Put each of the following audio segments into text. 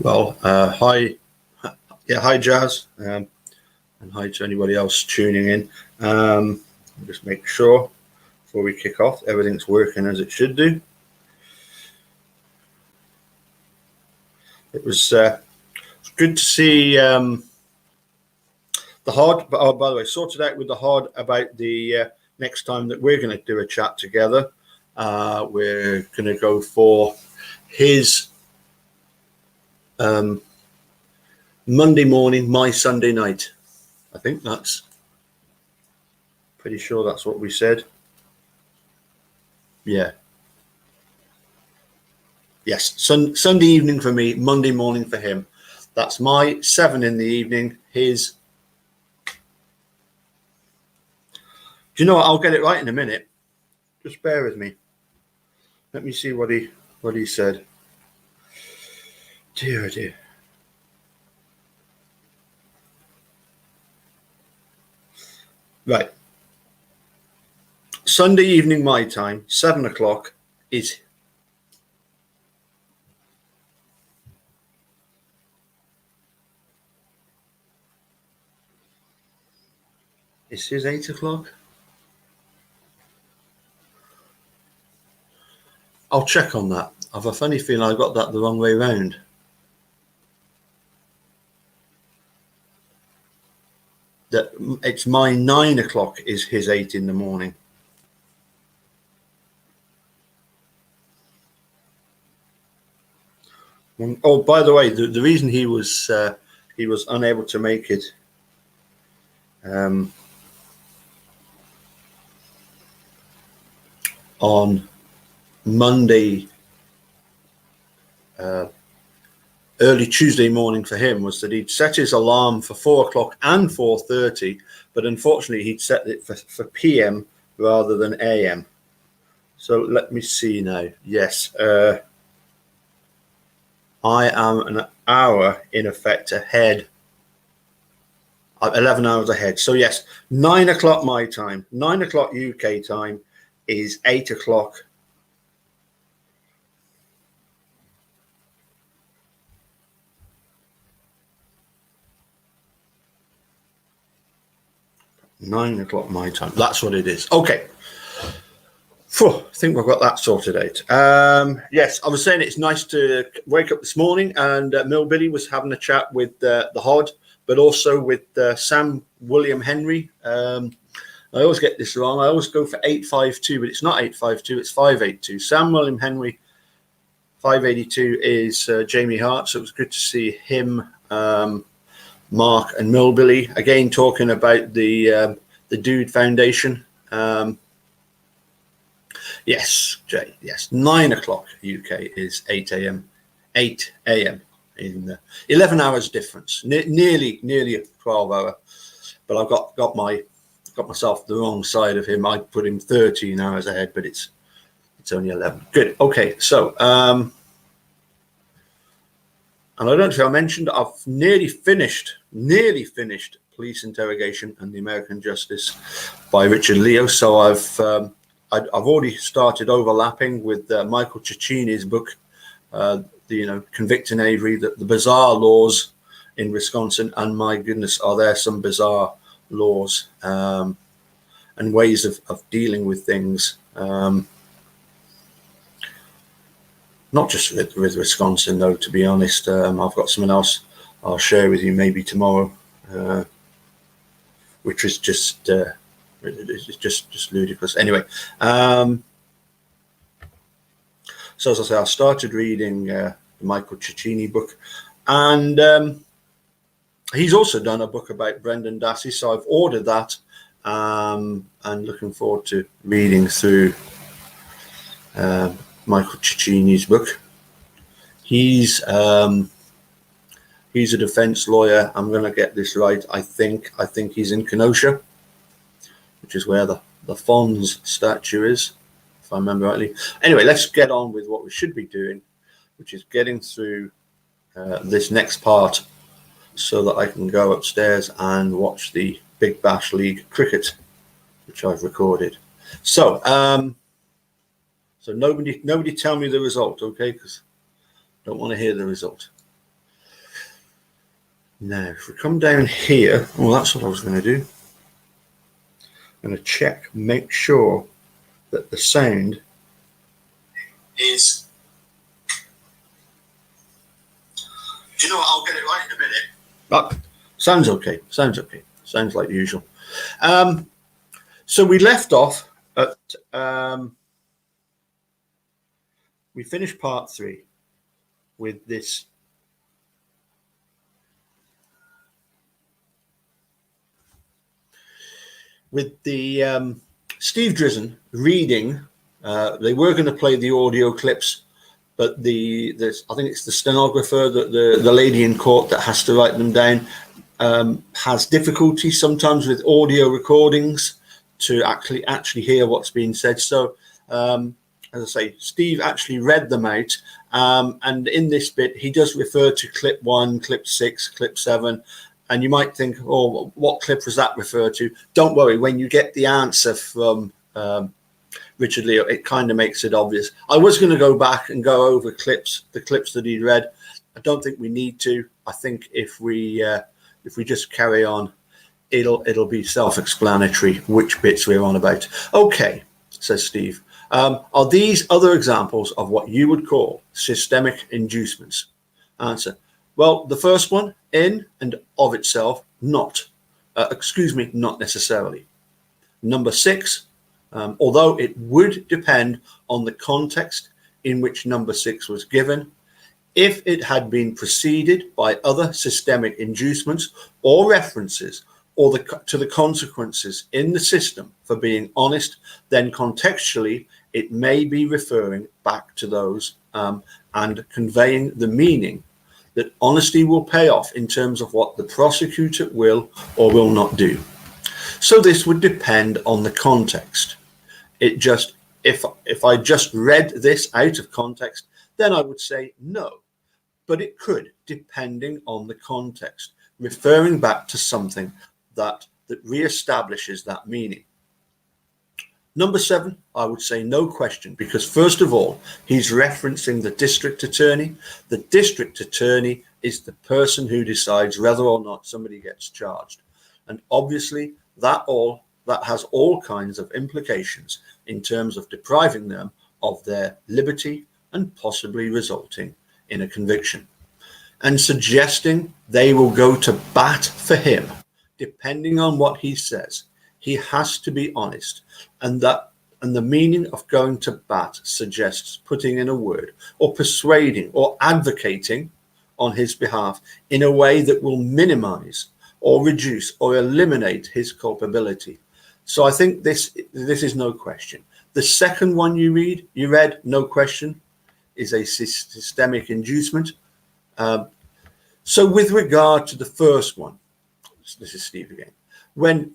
Well, hi, yeah, hi, Jazz, and hi to anybody else tuning in. Just make sure before we kick off, everything's working as it should do. It was good to see the Hard. Oh, by the way, sorted out with the Hard about the next time that we're going to do a chat together. We're going to go for his Monday morning, my Sunday night. I think that's pretty sure that's what we said. Yeah. Yes, Sunday evening for me, Monday morning for him. That's my 7 in the evening. His. Do you know what? I'll get it right in a minute. Just bear with me. Let me see what he said. Dear, oh dear. Right. Sunday evening my time, 7 o'clock is. Is his 8 o'clock? I'll check on that. I have a funny feeling I got that the wrong way round. That it's my 9 o'clock is his 8 in the morning. Oh, by the way, the reason he was unable to make it on Monday, early Tuesday morning for him was that he'd set his alarm for 4 o'clock and 4:30, but unfortunately he'd set it for PM rather than AM. So let me see now. Yes, I am an hour in effect ahead. 11 hours ahead. So yes, 9 o'clock my time, 9 o'clock UK time is 8 o'clock. Nine o'clock my time. That's what it is. Okay. I think we've got that sorted out. Yes, I was saying it's nice to wake up this morning and Mill Billy was having a chat with the Hod, but also with Sam William Henry. I always get this wrong. I always go for 852, but it's not 852, it's 582. Sam William Henry, 582 is Jamie Hart. So it was good to see him, Mark and Mill Billy again talking about the Dude Foundation. Yes, Jay. Yes, 9 o'clock UK is 8 a.m. 8 a.m. in 11 hours difference, nearly a 12 hour. But I've got myself the wrong side of him. I put him 13 hours ahead, but it's only 11. Good. Okay, so and I don't know if I mentioned I've nearly finished Police Interrogation and the American Justice by Richard Leo. So I've already started overlapping with Michael Cicchini's book, Convicting Avery, the bizarre laws in Wisconsin. And my goodness, are there some bizarre laws and ways of dealing with things. Not just with Wisconsin, though, to be honest. I've got something else I'll share with you maybe tomorrow, which is just ludicrous. Anyway, so as I say, I started reading the Michael Cicchini book, and he's also done a book about Brendan Dassey, so I've ordered that, and looking forward to reading through Michael Cicchini's book. He's a defense lawyer. I'm going to get this right. I think he's in Kenosha, which is where the Fonz statue is, if I remember rightly. Anyway, let's get on with what we should be doing, which is getting through this next part so that I can go upstairs and watch the Big Bash League cricket, which I've recorded. So, so nobody tell me the result, okay? Because I don't want to hear the result. Now, if we come down here, well, that's what I was going to do. I'm going to check, make sure that the sound is. Do you know what? I'll get it right in a minute. Oh, sounds okay. Sounds okay. Sounds like usual. So we left off at. We finished part 3 with this. With the Steve Drizzen reading, they were going to play the audio clips, but I think it's the stenographer, the lady in court that has to write them down, has difficulty sometimes with audio recordings to actually hear what's being said. So, as I say, Steve actually read them out, and in this bit, he does refer to clip 1, clip 6, clip 7. And you might think, oh, what clip was that referred to? Don't worry, when you get the answer from Richard Leo, it kind of makes it obvious. I was going to go back and go over the clips that he read. I don't think we need to. I think if we just carry on, it'll be self-explanatory which bits we're on about. Okay, says Steve. Are these other examples of what you would call systemic inducements? Answer. Well, the first one, in and of itself, not. Not necessarily. Number 6, although it would depend on the context in which number 6 was given, if it had been preceded by other systemic inducements or references or to the consequences in the system for being honest, then contextually it may be referring back to those and conveying the meaning that honesty will pay off in terms of what the prosecutor will or will not do. So this would depend on the context. If I just read this out of context, then I would say no. But it could, depending on the context, referring back to something that reestablishes that meaning. Number 7, I would say no question, because first of all, he's referencing the district attorney. The district attorney is the person who decides whether or not somebody gets charged. And obviously that has all kinds of implications in terms of depriving them of their liberty and possibly resulting in a conviction. And suggesting they will go to bat for him, depending on what he says. He has to be honest, and the meaning of going to bat suggests putting in a word or persuading or advocating on his behalf in a way that will minimize or reduce or eliminate his culpability. So I think this is no question. The second one you read, no question, is a systemic inducement. So with regard to the first one, this is Steve again. When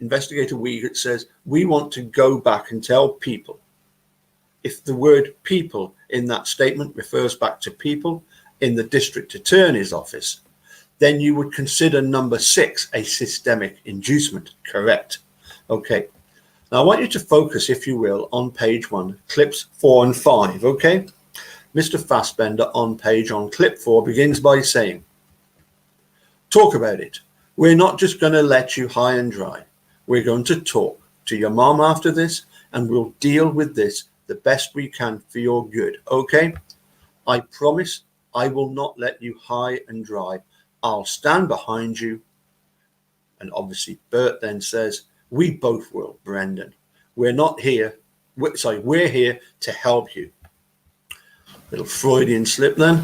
Investigator Wiegert says, we want to go back and tell people, if the word people in that statement refers back to people in the district attorney's office, then you would consider number 6 a systemic inducement, correct? Okay. Now I want you to focus, if you will, on page 1, clips 4 and 5, okay? Mr. Fassbender on clip 4 begins by saying, talk about it. We're not just going to let you high and dry. We're going to talk to your mom after this, and we'll deal with this the best we can for your good, okay? I promise I will not let you high and dry. I'll stand behind you. And obviously Bert then says, we both will, Brendan. We're here to help you. Little Freudian slip then.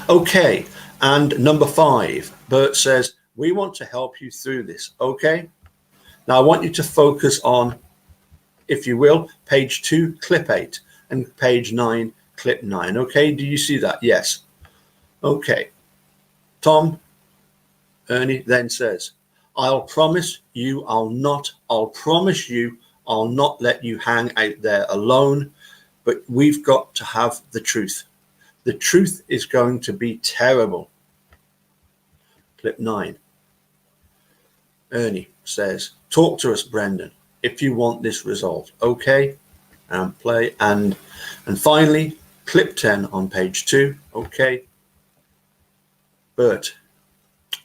Okay, and number 5, Bert says, we want to help you through this, okay? Now, I want you to focus on, if you will, page 2, clip 8, and page 9, clip 9, okay? Do you see that? Yes. Okay. Ernie then says, I'll promise you I'll not let you hang out there alone, but we've got to have the truth. The truth is going to be terrible. Clip 9. Ernie says, talk to us, Brendan, if you want this resolved, okay? And play. And finally, clip 10 on page 2, okay? Bert,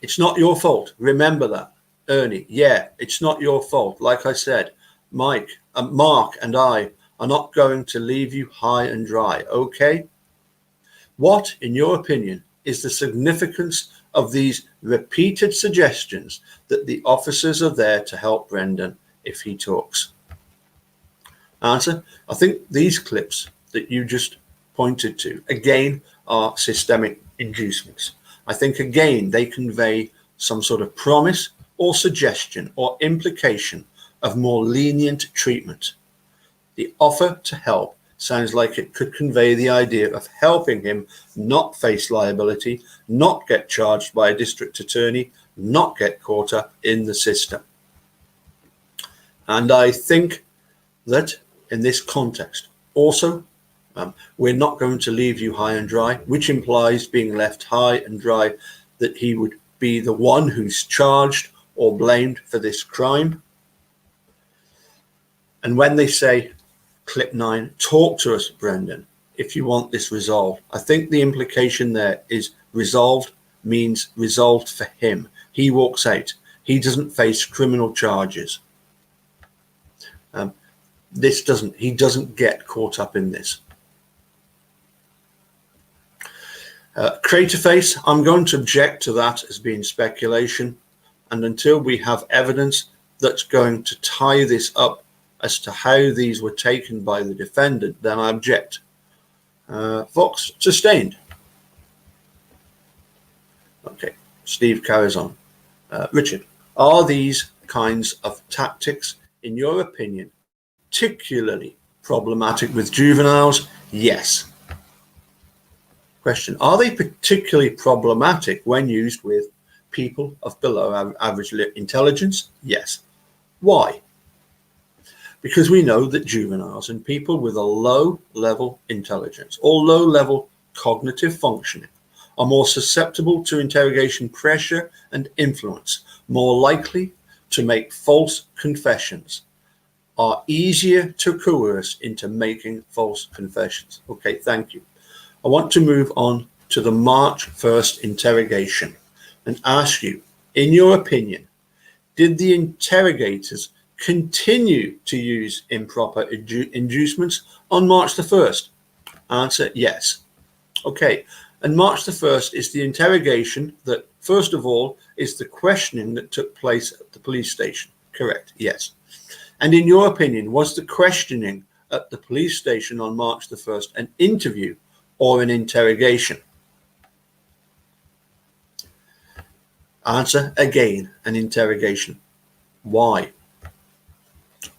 It's not your fault. Remember that. Ernie, yeah, it's not your fault. Like I said, Mark and I are not going to leave you high and dry, okay? What, in your opinion, is the significance of these repeated suggestions that the officers are there to help Brendan if he talks? Answer, I think these clips that you just pointed to, again, are systemic inducements. I think, again, they convey some sort of promise or suggestion or implication of more lenient treatment. The offer to help sounds like it could convey the idea of helping him not face liability, not get charged by a district attorney, not get caught up in the system. And I think that in this context, also, we're not going to leave you high and dry, which implies being left high and dry, that he would be the one who's charged or blamed for this crime. And when they say, clip 9, talk to us, Brendan, if you want this resolved, I think the implication there is resolved means resolved for him. He walks out. He doesn't face criminal charges. He doesn't get caught up in this. Crater face, I'm going to object to that as being speculation. And until we have evidence that's going to tie this up as to how these were taken by the defendant, then I object. Fox, sustained. Okay, Steve carries on. Richard, are these kinds of tactics, in your opinion, particularly problematic with juveniles? Yes. Question, are they particularly problematic when used with people of below average intelligence? Yes. Why? Because we know that juveniles and people with a low level intelligence or low level cognitive functioning are more susceptible to interrogation pressure and influence, more likely to make false confessions, are easier to coerce into making false confessions. Okay, thank you. I want to move on to the March 1st interrogation and ask you, in your opinion, did the interrogators continue to use improper inducements on March the 1st? Answer, yes. Okay, and March the 1st is the interrogation that, first of all, is the questioning that took place at the police station. Correct, yes. And in your opinion, was the questioning at the police station on March the 1st an interview or an interrogation? Answer, again, an interrogation. Why?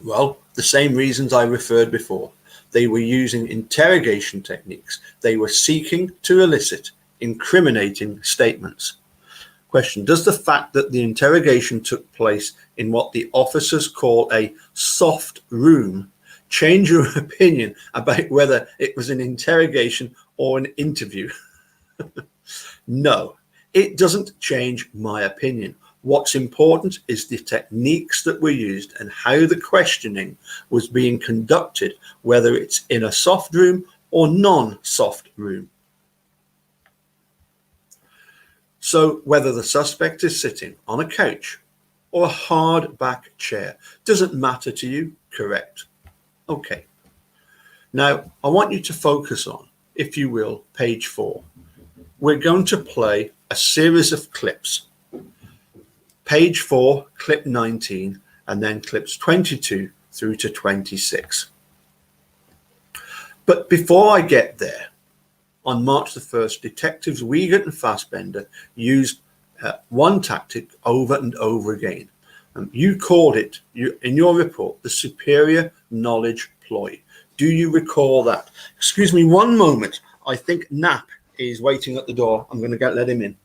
Well, the same reasons I referred before. They were using interrogation techniques. They were seeking to elicit incriminating statements. Question, does the fact that the interrogation took place in what the officers call a soft room change your opinion about whether it was an interrogation or an interview? No, it doesn't change my opinion. What's important is the techniques that were used and how the questioning was being conducted, whether it's in a soft room or non-soft room. So whether the suspect is sitting on a couch or a hard back chair, doesn't matter to you, correct? Okay. Now, I want you to focus on, if you will, page 4. We're going to play a series of clips. Page 4, clip 19, and then clips 22 through to 26. But before I get there, on March the 1st, detectives Wiegert and Fassbender used one tactic over and over again. You called it, in your report, the superior knowledge ploy. Do you recall that? Excuse me one moment. I think Knapp is waiting at the door. I'm going to let him in.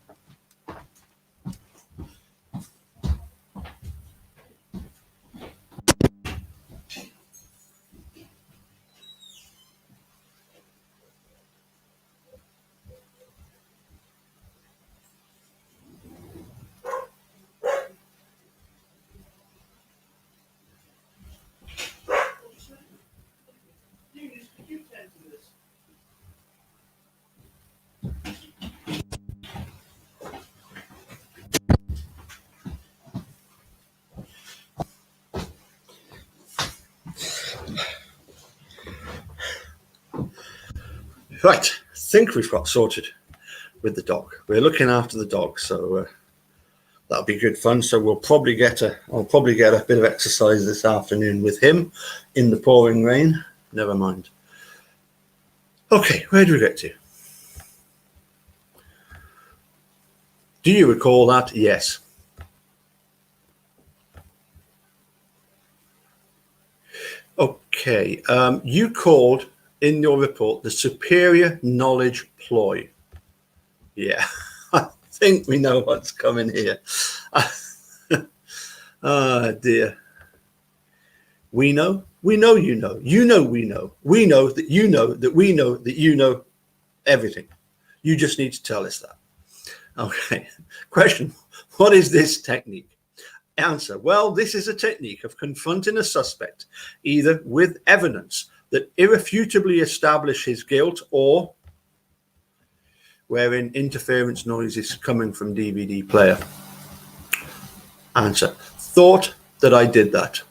Right, I think we've got sorted with the dog. We're looking after the dog, so that'll be good fun. So I'll probably get a bit of exercise this afternoon with him in the pouring rain. Never mind. Okay, where do we get to? Do you recall that? Yes. Okay, you called in your report the superior knowledge ploy. Yeah, I think we know what's coming here. Ah, dear. We know you know, we know that you know that we know that you know everything. You just need to tell us that. Okay, question, what is this technique? Answer, well, this is a technique of confronting a suspect either with evidence that irrefutably establish his guilt or wherein interference noise is coming from DVD player. Answer, thought that I did that,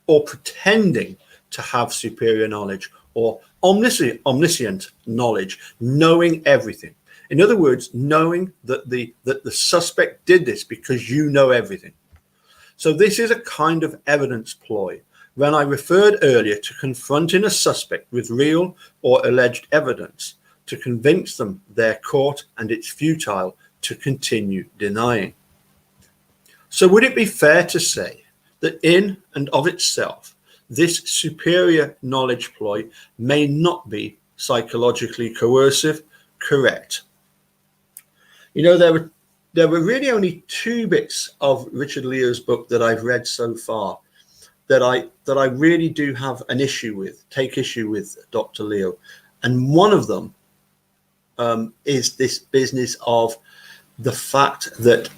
or pretending to have superior knowledge or omniscient knowledge, knowing everything. In other words, knowing that the suspect did this because you know everything. So this is a kind of evidence ploy. When I referred earlier to confronting a suspect with real or alleged evidence to convince them they're caught and it's futile to continue denying. So would it be fair to say that in and of itself, this superior knowledge ploy may not be psychologically coercive? Correct. You know, there were really only two bits of Richard Leo's book that I've read so far that I really do have an issue with, take issue with Dr. Leo. And one of them is this business of the fact that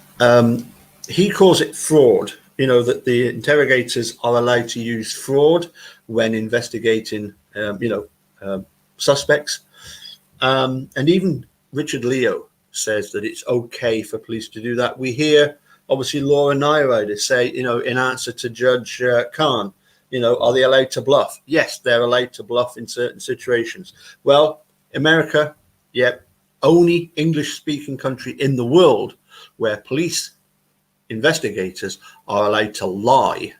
he calls it fraud, you know, that the interrogators are allowed to use fraud when investigating, suspects. And even Richard Leo says that it's okay for police to do that. We hear, obviously, Laura Nyrider say, you know, in answer to Judge Khan, you know, are they allowed to bluff? Yes, they're allowed to bluff in certain situations. Well, America, yeah, only English-speaking country in the world where police investigators are allowed to lie,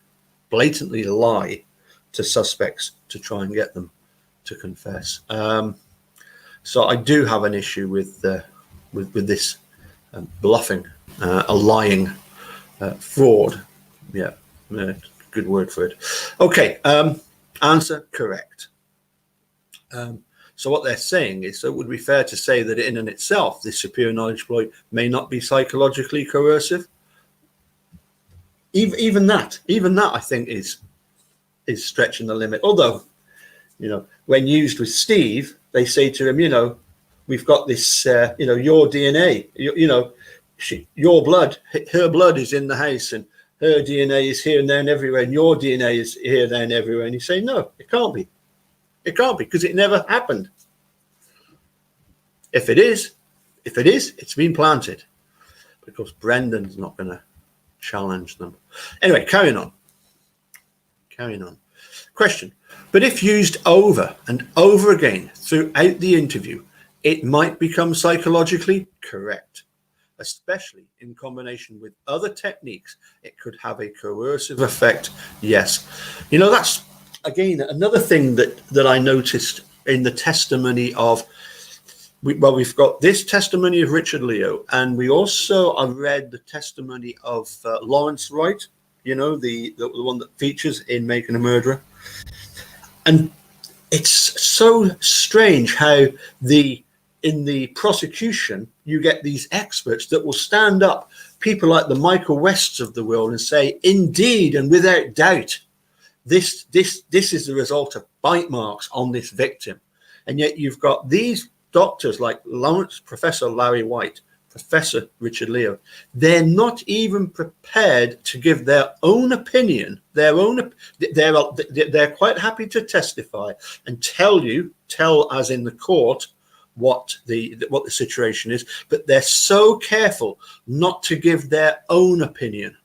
blatantly lie to suspects to try and get them to confess. So I do have an issue with this bluffing, a lying, fraud. Yeah, good word for it. Okay, answer correct. So what they're saying is, so it would be fair to say that in and itself, this superior knowledge ploy may not be psychologically coercive. Even that, I think is stretching the limit. Although, you know, when used with Steve, they say to him, you know, we've got this, your DNA, your blood, her blood is in the house, and her DNA is here and there and everywhere, and your DNA is here, there, and everywhere. And you say, no, it can't be. It can't be, because it never happened. If it is, it's been planted, because Brendan's not going to challenge them. Anyway, carrying on. Question, but if used over and over again throughout the interview, it might become psychologically correct, especially in combination with other techniques. It could have a coercive effect. Yes. You know, that's, again, another thing that I noticed in the testimony of, we've got this testimony of Richard Leo, and we also, I read the testimony of Lawrence Wright, you know, the one that features in Making a Murderer. And it's so strange how in the prosecution, you get these experts that will stand up, people like the Michael Wests of the world, and say, indeed, and without doubt, this is the result of bite marks on this victim. And yet you've got these doctors like Lawrence, Professor Larry White, Professor Richard Leo. They're not even prepared to give their own opinion. They're quite happy to testify and tell as in the court what the situation is, but they're so careful not to give their own opinion.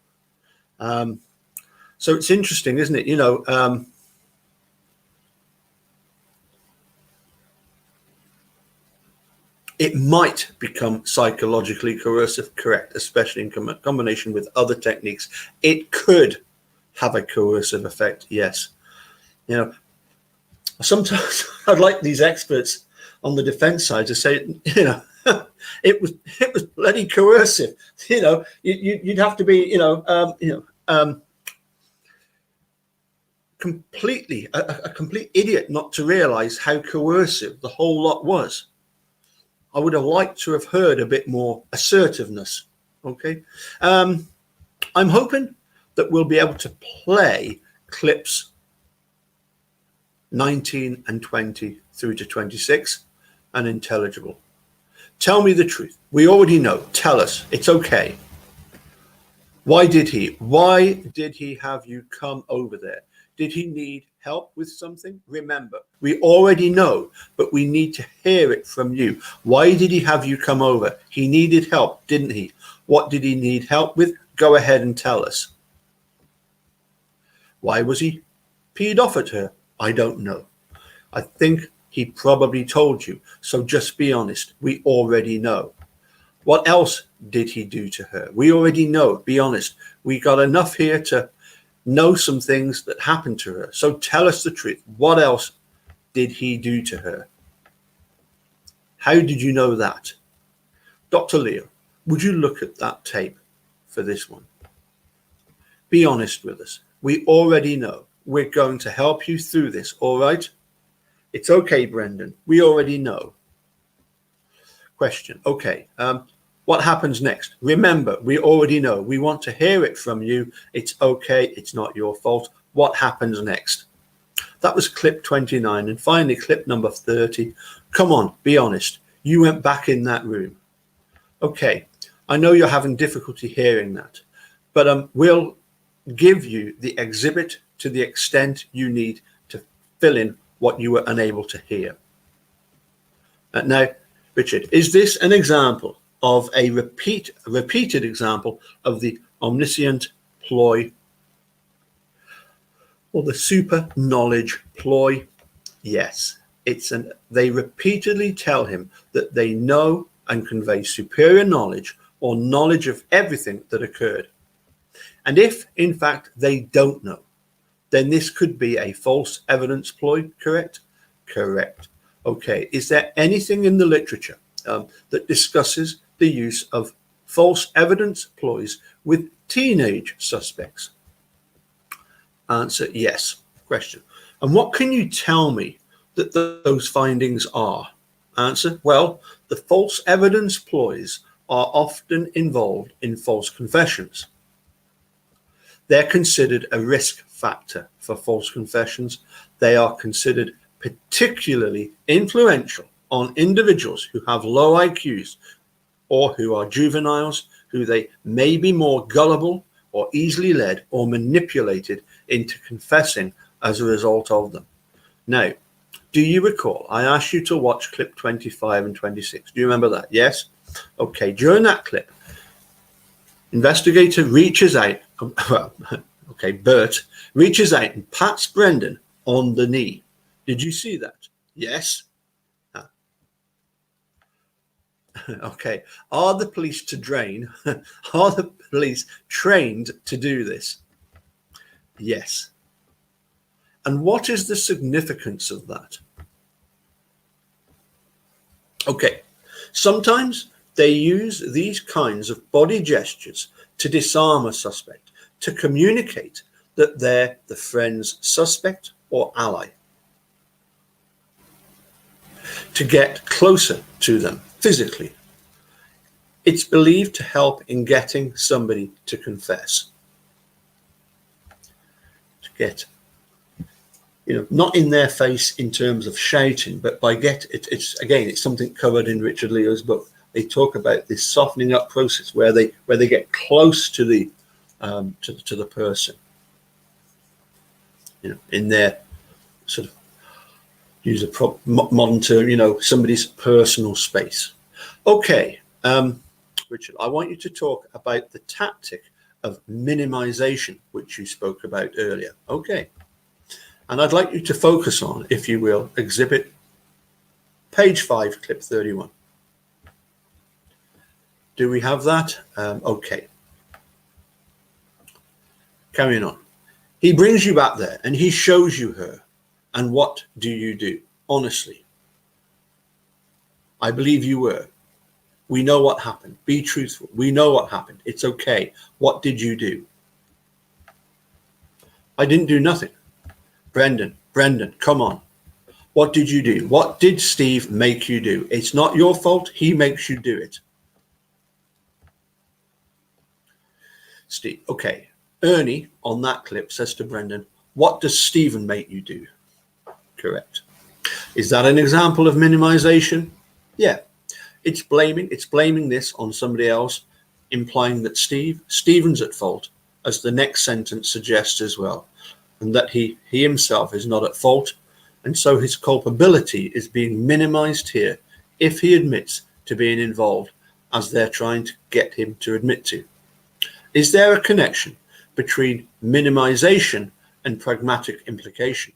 So it's interesting, isn't it? You know, It might become psychologically coercive, correct, especially in combination with other techniques. It could have a coercive effect, yes. You know, sometimes I'd like these experts on the defense side to say, you know, it was bloody coercive. You know, you'd have to be, completely a complete idiot not to realize how coercive the whole lot was. I would have liked to have heard a bit more assertiveness. Okay. I'm hoping that we'll be able to play clips 19 and 20 through to 26 and intelligible. Tell me the truth. We already know. Tell us. It's okay. Why did he have you come over there? Did he need help with something? Remember, we already know, but we need to hear it from you. Why did he have you come over? He needed help, didn't he? What did he need help with? Go ahead and tell us. Why was he peed off at her? I don't know. I think he probably told you. So just be honest. We already know. What else did he do to her? We already know. Be honest. We got enough here to know some things that happened to her. So tell us the truth. What else did he do to her? How did you know that? Dr. Leo, would you look at that tape for this one? Be honest with us. We already know. We're going to help you through this, all right? It's okay, Brendan. We already know. Question. Okay. What happens next? Remember, we already know. We want to hear it from you. It's okay. It's not your fault. What happens next? That was clip 29. And finally, clip number 30. Come on, be honest. You went back in that room. Okay. I know you're having difficulty hearing that, but we'll give you the exhibit to the extent you need to fill in what you were unable to hear. Now, Richard, is this an example of a repeated example of the omniscient ploy or the super knowledge ploy? Yes, they repeatedly tell him that they know and convey superior knowledge or knowledge of everything that occurred. And if, in fact, they don't know, then this could be a false evidence ploy, correct? Correct. Okay, is there anything in the literature that discusses the use of false evidence ploys with teenage suspects? Answer, yes. Question. And what can you tell me that those findings are? Answer, well, the false evidence ploys are often involved in false confessions. They're considered a risk factor for false confessions. They are considered particularly influential on individuals who have low IQs or who are juveniles, who they may be more gullible or easily led or manipulated into confessing as a result of them. Now, do you recall I asked you to watch clip 25 and 26? Do you remember that? Yes? Okay, during that clip, investigator reaches out, Bert reaches out and pats Brendan on the knee. Did you see that? Yes? Okay. Are the police are the police trained to do this? Yes. And what is the significance of that? Okay. Sometimes they use these kinds of body gestures to disarm a suspect, to communicate that they're the friend's suspect or ally, to get closer to them physically. It's believed to help in getting somebody to confess, to get, not in their face in terms of shouting, but by it's something covered in Richard Leo's book. They talk about this softening up process where they get close to the person, in their sort of, use a modern term, somebody's personal space. Okay, Richard, I want you to talk about the tactic of minimization, which you spoke about earlier. Okay, and I'd like you to focus on, if you will, exhibit page 5, clip 31. Do we have that? Okay. Carrying on. He brings you back there and he shows you her. And what do you do? Honestly. I believe you were. We know what happened. Be truthful. We know what happened. It's okay. What did you do? I didn't do nothing. Brendan, come on. What did you do? What did Steve make you do? It's not your fault. He makes you do it. Steve, okay. Ernie on that clip says to Brendan, what does Stephen make you do? Correct. Is that an example of minimization? Yeah. It's blaming this on somebody else, implying that Stephen's at fault, as the next sentence suggests as well, and that he himself is not at fault, and so his culpability is being minimized here if he admits to being involved, as they're trying to get him to admit to. Is there a connection between minimization and pragmatic implication?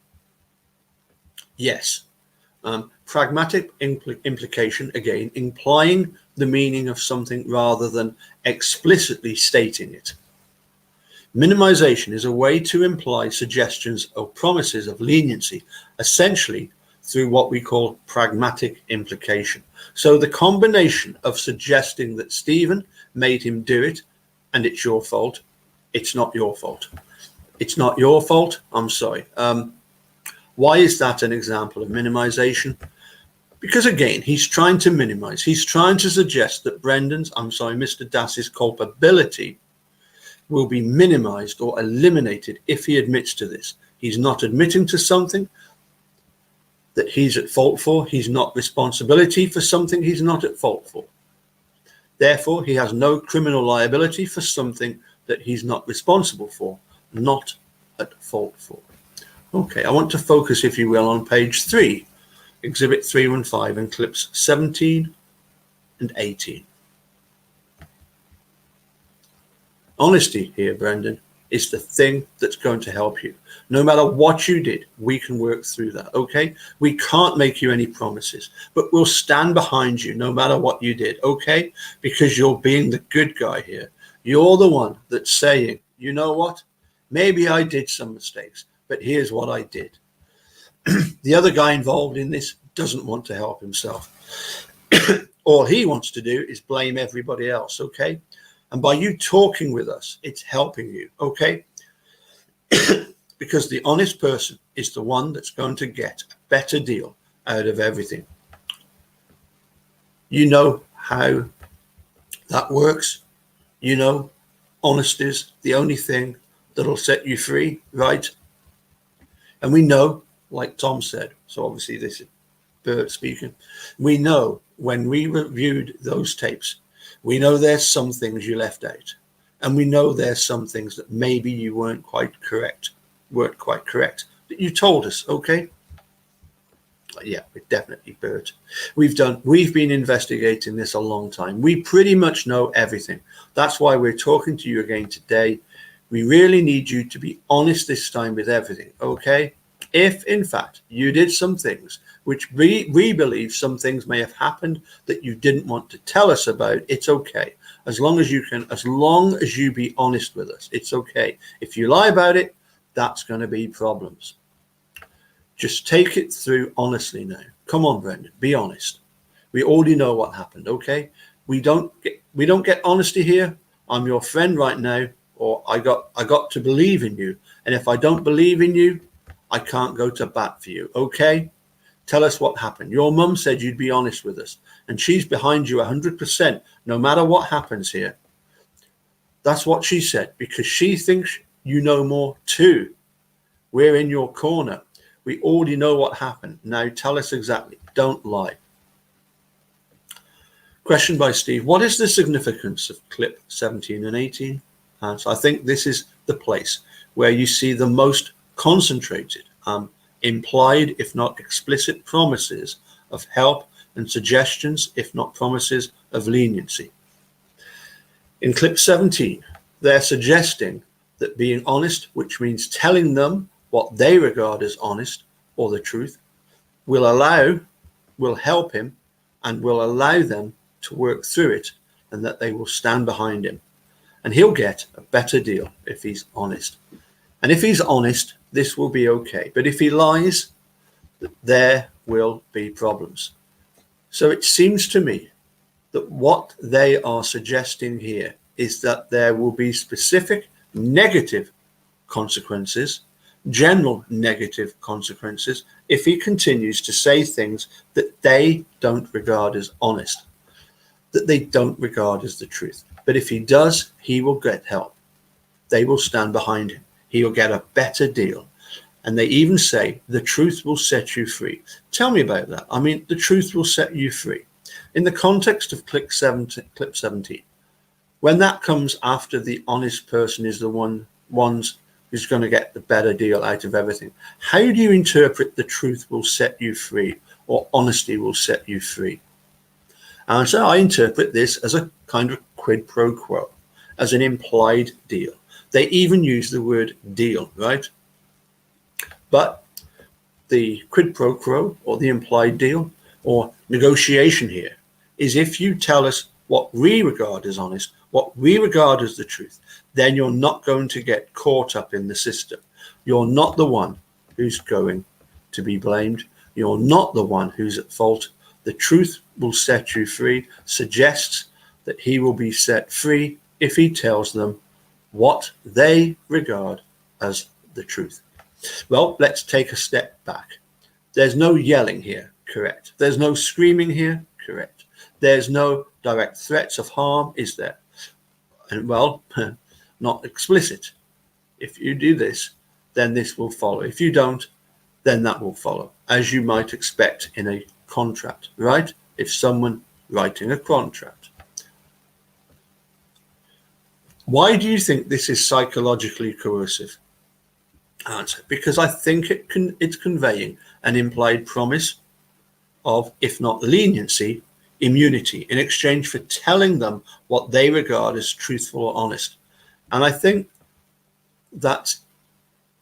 Yes. Pragmatic implication, again, implying the meaning of something rather than explicitly stating it. Minimization is a way to imply suggestions or promises of leniency, essentially through what we call pragmatic implication. So the combination of suggesting that Stephen made him do it and it's your fault, it's not your fault. It's not your fault, I'm sorry. Why is that an example of minimization? Because again, he's trying to minimize. He's trying to suggest that Mr. Dassey's culpability will be minimized or eliminated if he admits to this. He's not admitting to something that he's at fault for. He's not responsibility for something he's not at fault for. Therefore, he has no criminal liability for something that he's not responsible for, not at fault for. Okay, I want to focus, if you will, on page 3, Exhibit 315, and clips 17 and 18. Honesty here, Brendan, is the thing that's going to help you. No matter what you did, we can work through that, okay? We can't make you any promises, but we'll stand behind you no matter what you did, okay? Because you're being the good guy here. You're the one that's saying, you know what? Maybe I did some mistakes, but here's what I did. The other guy involved in this doesn't want to help himself. All he wants to do is blame everybody else, okay? And by you talking with us, it's helping you, okay? Because the honest person is the one that's going to get a better deal out of everything. You know how that works. You know, honesty is the only thing that'll set you free, right? And we know, like Tom said, so obviously this is Bert speaking, we know when we reviewed those tapes, we know there's some things you left out. And we know there's some things that maybe you weren't quite correct, that you told us, okay? Yeah, definitely, Bert. We've been investigating this a long time. We pretty much know everything. That's why we're talking to you again today. We really need you to be honest this time with everything, okay? If, in fact, you did some things, which we believe some things may have happened that you didn't want to tell us about, it's okay. As long as you be honest with us, it's okay. If you lie about it, that's going to be problems. Just take it through honestly now. Come on, Brendan, be honest. We already know what happened, okay? We don't get honesty here. I'm your friend right now, or I got to believe in you. And if I don't believe in you, I can't go to bat for you, okay? Tell us what happened. Your mum said you'd be honest with us, and she's behind you 100%, no matter what happens here. That's what she said, because she thinks you know more too. We're in your corner. We already know what happened. Now tell us exactly. Don't lie. Question by Steve. What is the significance of clip 17 and 18? So I think this is the place where you see the most concentrated, implied, if not explicit, promises of help and suggestions, if not promises of leniency. In clip 17, they're suggesting that being honest, which means telling them what they regard as honest or the truth, will help him and will allow them to work through it. and that they will stand behind him. And he'll get a better deal if he's honest. And if he's honest, this will be okay. But if he lies, there will be problems. So it seems to me that what they are suggesting here is that there will be specific negative consequences, general negative consequences, if he continues to say things that they don't regard as honest, that they don't regard as the truth. But if he does, he will get help. They will stand behind him. He will get a better deal. And they even say, the truth will set you free. Tell me about that. I mean, the truth will set you free. In the context of clip 17, when that comes after the honest person is the ones who's going to get the better deal out of everything, how do you interpret the truth will set you free or honesty will set you free? And so I interpret this as a kind of quid pro quo, as an implied deal. They even use the word deal, right? But the quid pro quo or the implied deal or negotiation here is if you tell us what we regard as honest, what we regard as the truth, then you're not going to get caught up in the system. You're not the one who's going to be blamed. You're not the one who's at fault. The truth will set you free, suggests that he will be set free if he tells them what they regard as the truth. Well, let's take a step back. There's no yelling here, correct? There's no screaming here, correct? There's no direct threats of harm, is there? And well, not explicit. If you do this, then this will follow. If you don't, then that will follow, as you might expect in a contract, right? If someone writing a contract. Why do you think this is psychologically coercive? Answer: because I think it's conveying an implied promise of, if not leniency, immunity in exchange for telling them what they regard as truthful or honest. And I think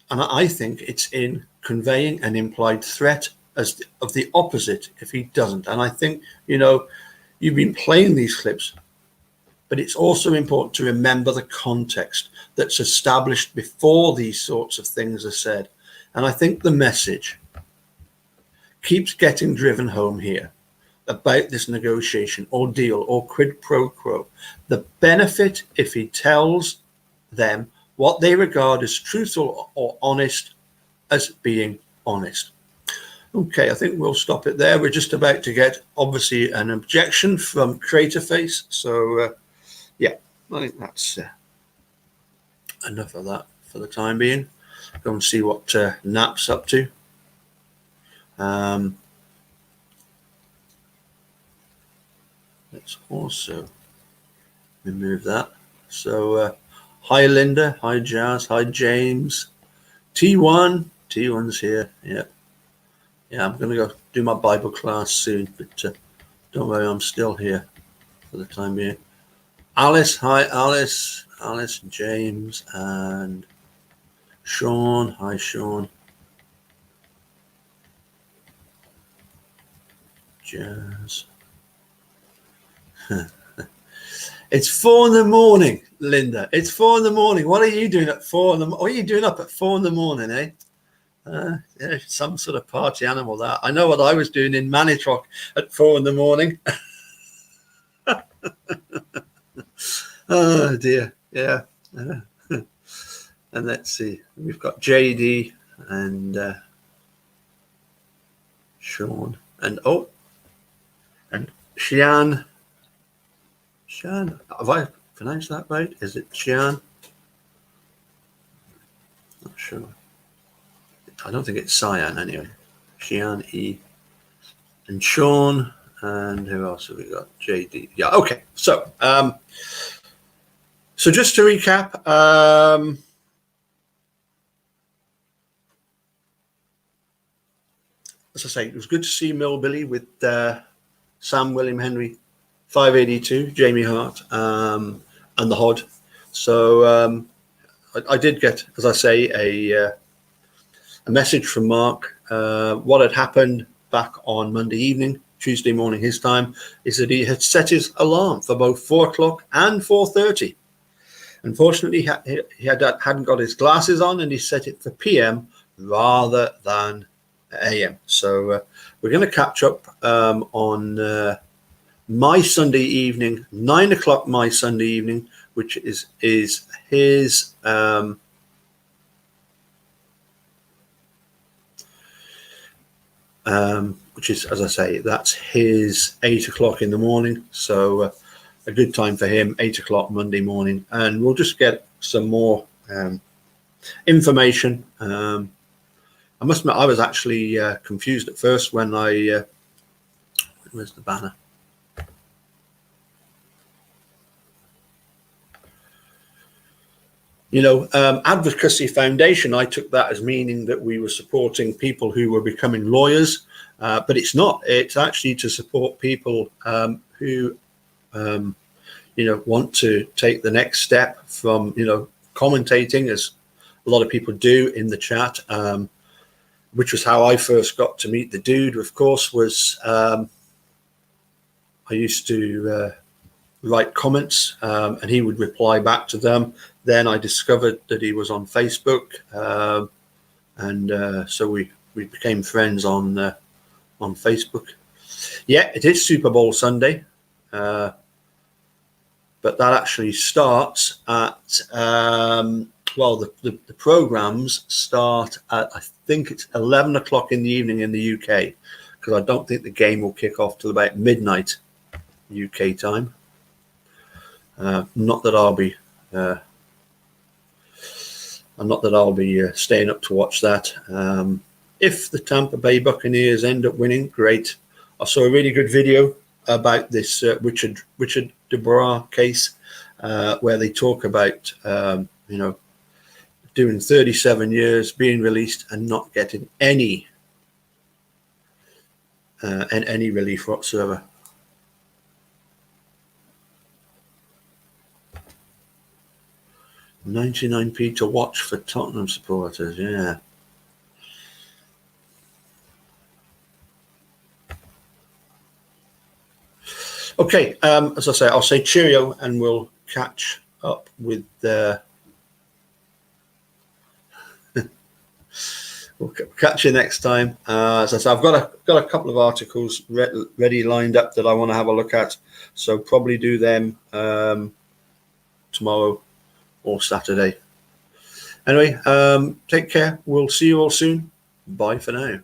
it's in conveying an implied threat of the opposite if he doesn't. And I think, you've been playing these clips, but it's also important to remember the context that's established before these sorts of things are said. And I think the message keeps getting driven home here about this negotiation or deal or quid pro quo. The benefit if he tells them what they regard as truthful or honest as being honest. Okay, I think we'll stop it there. We're just about to get, obviously, an objection from Craterface. So, yeah, I think that's enough of that for the time being. Go and see what Nap's up to. Let's also remove that. So, hi Linda, hi Jazz, hi James. T1's here. Yeah, I'm going to go do my Bible class soon, but don't worry, I'm still here for the time being. Alice, hi Alice, James, and Sean, hi Sean. Jazz. It's 4 a.m, Linda. It's 4 a.m. What are you doing at 4 a.m? What are you doing up at 4 a.m, eh? Yeah, some sort of party animal that. I know what I was doing in Manitrock at 4 a.m. Oh dear, yeah. And let's see, we've got JD and Sean and Shian. Have I pronounced that right? Is it Shian? Not sure. I don't think it's Cyan anyway. Shian E. And Sean. And who else have we got? JD. Yeah, okay. So, so just to recap, as I say, it was good to see Millbilly with Sam William Henry 582, Jamie Hart, and the Hod. So I did get, as I say, a message from Mark, what had happened back on Monday evening Tuesday morning his time, is that he had set his alarm for both 4 o'clock and 4:30. Unfortunately, he hadn't got his glasses on, and he set it for PM rather than AM. So we're going to catch up on my Sunday evening, 9 o'clock my Sunday evening, which is his which is, as I say, that's his 8 o'clock in the morning. So a good time for him, 8 o'clock Monday morning, and we'll just get some more information. I must admit, I was actually confused at first when I where's the banner? You know, Advocacy Foundation, I took that as meaning that we were supporting people who were becoming lawyers, but it's not. It's actually to support people who, you know, want to take the next step from, you know, commentating, as a lot of people do in the chat, which was how I first got to meet the dude, of course, was I used to write comments and he would reply back to them. Then I discovered that he was on Facebook, and so we became friends on Facebook. Yeah, it is Super Bowl Sunday, but that actually starts at well, the programs start at, I think it's 11 o'clock in the evening in the UK, because I don't think the game will kick off till about midnight UK time. Not that I'll be staying up to watch that. If the Tampa Bay Buccaneers end up winning, great. I saw a really good video about this Richard DeBra case, where they talk about you know, doing 37 years, being released, and not getting any relief whatsoever. 99p to watch for Tottenham supporters, yeah. Okay, as I say, I'll say cheerio, and we'll catch up with we'll catch you next time. As I say, I've got a couple of articles ready lined up that I want to have a look at, so probably do them tomorrow or Saturday. Anyway, take care. We'll see you all soon. Bye for now.